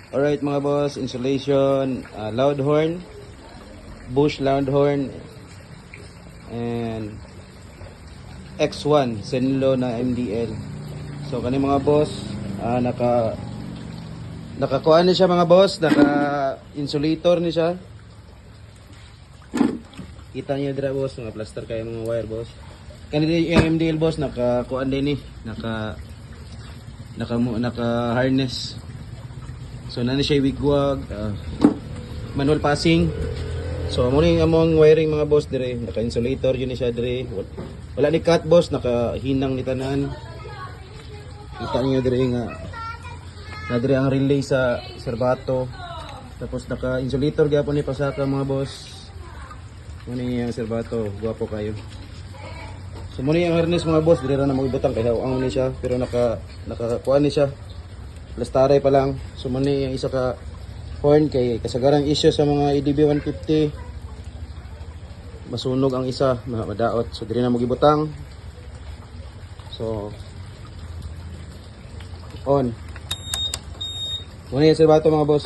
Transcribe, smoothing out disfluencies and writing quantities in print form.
Alright mga boss, insulation, loud horn, Bosch loud horn, and X1 Zenlo na MDL. So kani mga boss, nakakuha ni siya mga boss, naka insulator ni siya. Kita niyo dira boss, mga plaster kay mga wire boss. Kani yung MDL boss nakakuha din ni, naka harness. So nani siya wigwag, manual passing. So amo ni among wiring mga boss dire, naka insulator yun ni siya dire. Wala ni cut boss, naka hinang ni tanan. Kita niyo dire nga na dire ang relay sa serbato. Tapos naka insulator gyapon ni pasaka mga boss. Muni ang serbato, guwapo kayo. So muni ang harness mga boss, dire ra na magibutang kay ang ni siya, pero nakakuha ni siya. Plastaray pa lang. So muni ang isa ka horn kay kasagarang issue sa mga EDB 150. Masunog ang isa, madaot. So dire na mo gibutang. So on. Muni ang serbato mga boss.